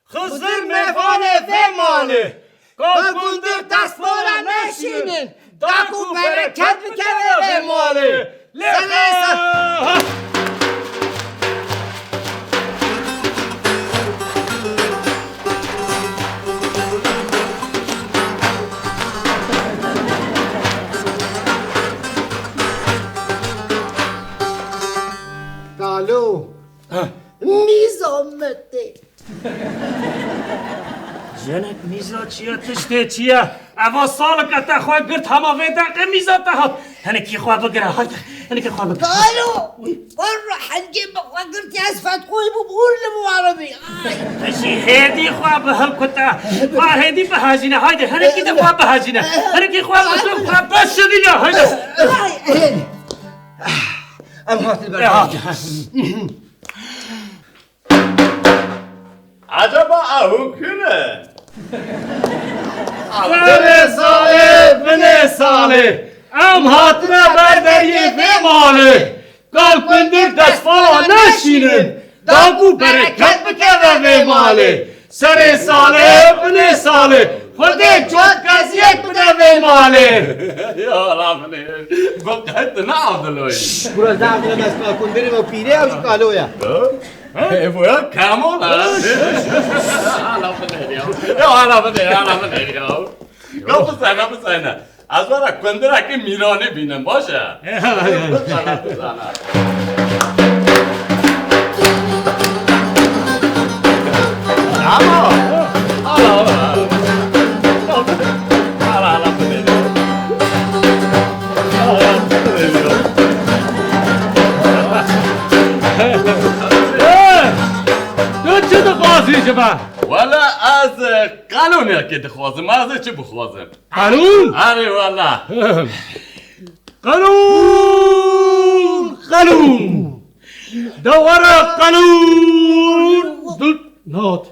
Hızır mefane ve mali. Kalkundur tasmora neşinin. Daku bereket bikere ve mali. Leha. Galو میزامته جنک میزا چیه تشته چیه اوا سال که تا خواه گرد همه ویده که میزا تا هات هنه کی خواه بگره هایده هنه کی خواه بگره قالو برو حنجي بخوا قرتي اسفت خوي بقول لمو عربي اشي هيدي خواه بهم كتا خواه هيدي بهاجينه هايده هنه کی ده خواه بهاجينه هنه کی خواه بسو خواه بشدينه هايده هيدي ام هات البركة عجبا اهو کنه بنه ساله ام هاتنا بردریه به ماله کال کندر دستفالا نشینه داگو برکت بکره به ماله سر ساله بنه ساله خودی جواد قضیت بده به ماله یا رابنه بقیت نعودلوی برو دعم لما اسمع كندري ما بيري او قالويا بویا کامون حالا بنه بسنه از برا کندره که میرانه بینم باشه بزنه اما تو چه دخوازی جبه؟ ولا از قانونه که دخوازم از چه بخوازم قانون؟ آره والا قانون دوره قانون نوت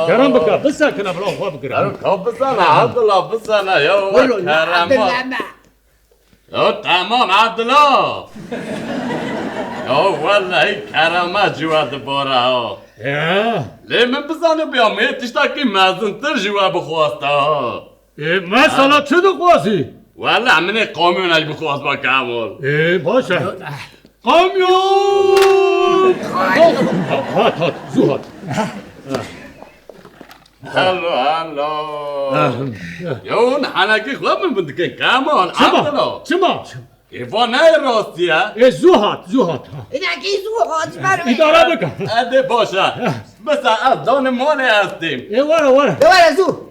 کرم بکن بسن کنه بلا خواه بگرم خب بزنه عبدالله بزنه یا کرمات یا تمام عبدالله یا والله کرمات جواد باره ها لیمن بزنه بیا میتشتا که مزنتر جواد بخواسته ها مثلا چه دخوازی؟ والله من قوميون اگه بخواست با کامل باشه قامیون هات زو هلو یون حنکی خواب من بندکن کامل عبدالله چما ایوان نه راستیه زو هات اینه که زو هات برای اداره بکن اده باشه بس از دان مانه هستیم وره دوباره زو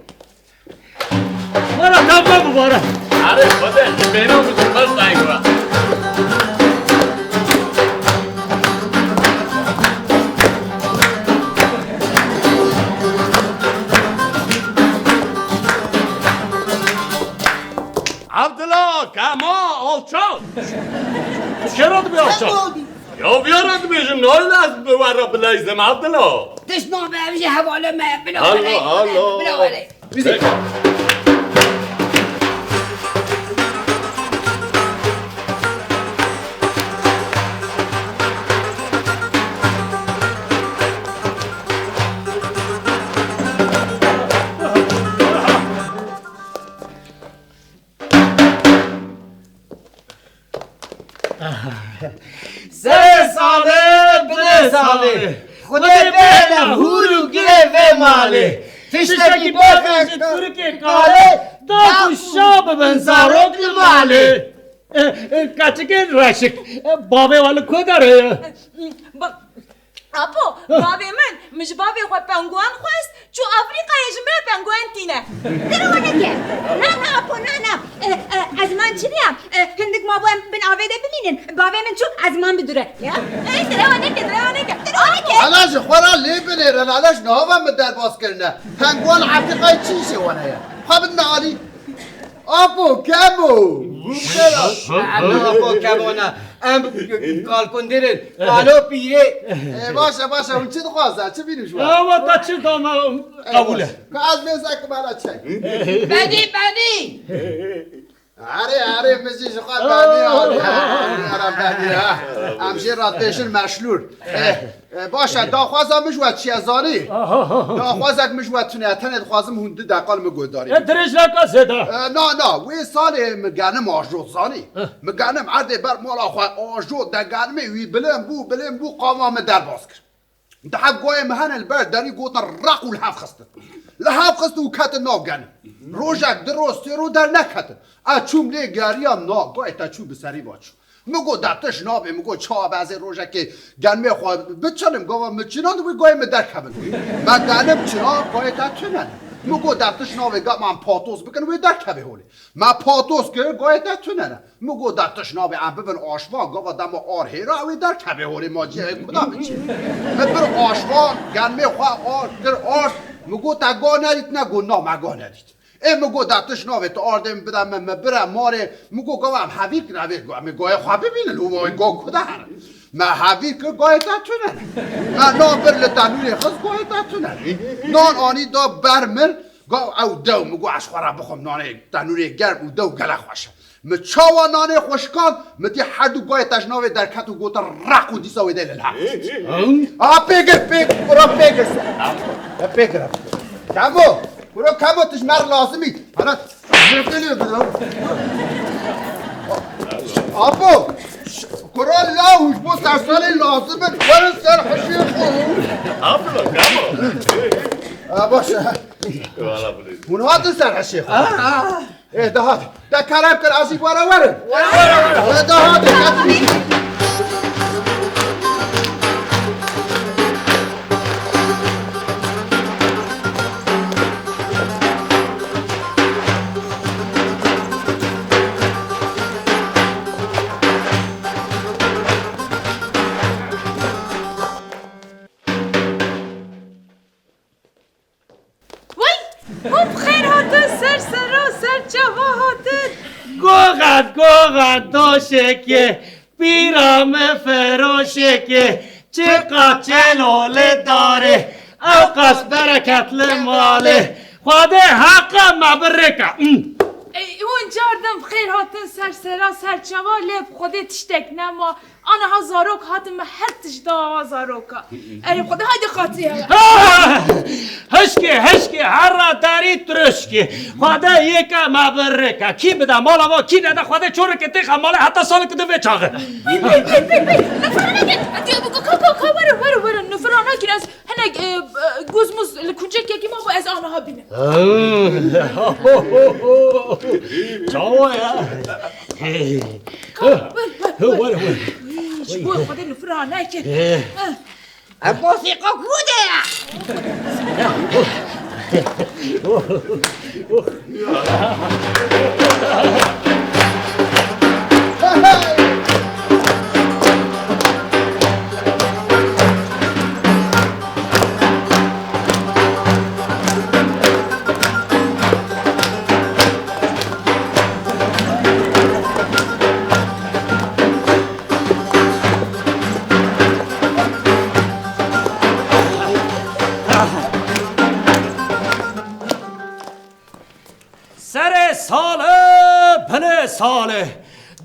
تمام بباره آره خدا بینو بسیم بس نگوه عبدالله کما آلچان چرا دو بیار چان؟ یا بیارد بیشم نایی لازم بورا بلیزم عبدالله تشنو بمشي حواله ما بلا هلو ولا ساله خدای بهله هورو گیره و ماله تشتکی باقی ترکی کاله داکو شاب بنزاروک ماله کچکه رشک بابه والا کداره اپو بابی من مش بابی خو پنگوان خواست چو آفریقا یجمه پنگوان تینه درونه که نه اپو نه از من چی دیم هندک ما بایم بن آویده ببینین بابی من چو از من بدوره درونه که علاش خورا لی بنیرن علاش نهاوم به در باز کرنه پنگوان افریقای چیشه وانه یا خواب نالی آپو کمو اپو کمو نه کال کندیرن کالو پیره باشه اون چی خواسته چه بینوش وان اما تا چی دام قبوله که از میزه که بالا چک بدی آره مزیش خواهد بدی همشه راتشن مشلور باشه دا خوازم مشوید چیزانی دا خوازم مشوید تنیتنت خوازم هنده دقال مگوداری درش نکا زده نه وی سالی مگنم آجود زانی مگنم عرده بر مالا خواه آجود دگنمه وی بلم بو قامام در باز کرد ده حق گوی مهن البرد داری گوتن رقو لحف خستن لحف خستن و کت ناو گنم روژک درستی رو در نکتن اچوم لی گریم نا گوی تا چوب سری باچو مگو دبتش نابه مگو چا بعضی روژه که گنمه خواه بچنم گوام مچنان دوی گوی مدر کبن من گنم چنا گوی تا چنن مگو دبتش نابه گا من پاتوس بکن وی در کبه هولی من پاتوس که گوی تا چنن مگو دبتش نابه ام ببن آشوان گوا دم آر هیرا وی در کبه هولی ما جیه کدام چی مبر آشوان گنمه خواه آر در آر مگو تا گا ندید نگو نا مگا ندید مگو دتش ناوه تو آردم بدم برم ماره مگو گوام حویک نوید گوام گوی خواه ببینن او موی گو کدر ما حویک گوی تاتونن ما نابر لتنوری خز گوی تاتونن نان آنی دا برمر گو او دو مگو از خورا بخوام نانه تنوری گرم او دو گله خوشه مچاوا نانه خوشکان متی هر دو گوی تش ناوه در کتو گوتا رقو دیسا ویده للحق پیگر برا پیگر کمو برو کماتش مر لازمی حالا زفلی بدم آبو کرا لاوش بو سرسالی لازمه برو سر حشیر خود عبدالله کما باشه اونها تو سر حشیر خود دهات ده کرم کن ازی بارا وره دهات گوغت داشه که بیرام فروشه که چقدر چلوله داره او قص برکت لماله خواده حق مبرکه اون جار دم خیر هاتن سرسرا سرچوا لب خودت تشتک نما انا هزاروک هاتم هر تجدا هزاروکا اری خدا هایدی خاطی هشکی هر را داری ترشکی خدا یکا مبرکا کی بده مالا ما کی نده خدا چوره که تیخ مالا حتی سال کده به چاقه برو نفرانا که از هنگ گوزموز لکنچه که ما با از آنها بینه چاوا یا شبوه خدا نفرانا که موسیقى كوده سر ساله بله ساله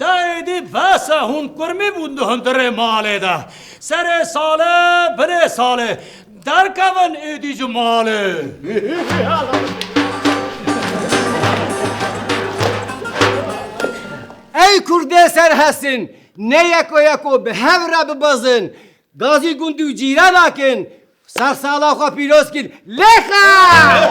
دایدی بس هون کرمی بونده هندره ماله ده سر ساله بله ساله در کون ایدی جو ماله ای کرده سر هستن نه یکو به هفره ببازن گازی گندو جیره نکن سر سالا خواه پیروز کن لخه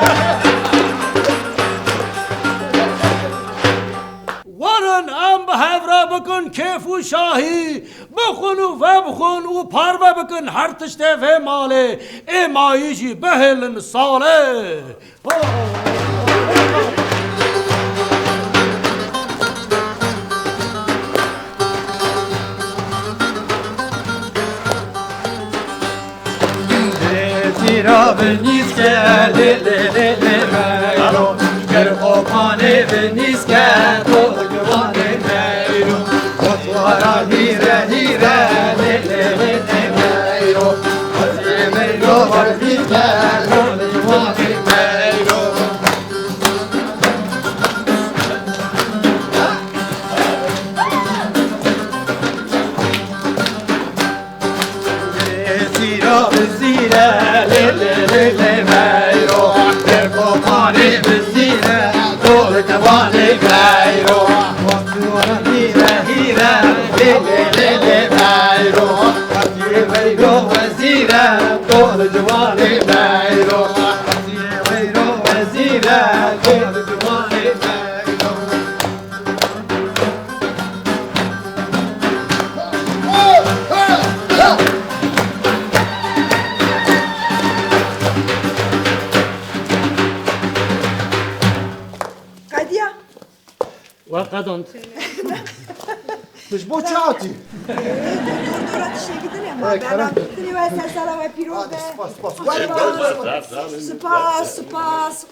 ورن ام به هفره بکن کیف و شاهی بخون و بخون و پربه بکن هر تشته و ماله ای ماییجی بهلن ساله زیرا بنیز که لی مرو گر خوبانه بنیز که خوبانه مرو خطوارا هیره لی مرو خطوی مرو وردی که لیوانی مرو زیرا بزیره لی مرو گر خوبانه بزیره دور جوانه مرو خطوارا هیره لی مرو خطوی مرو وزیره دور جوانه مرو خطوی مرو وزیره دور جوانه مرو قديا وقد انت مش بو چاتی دورات شيكدري ما بلا تري واسا سلام بيروده سپاس سپاس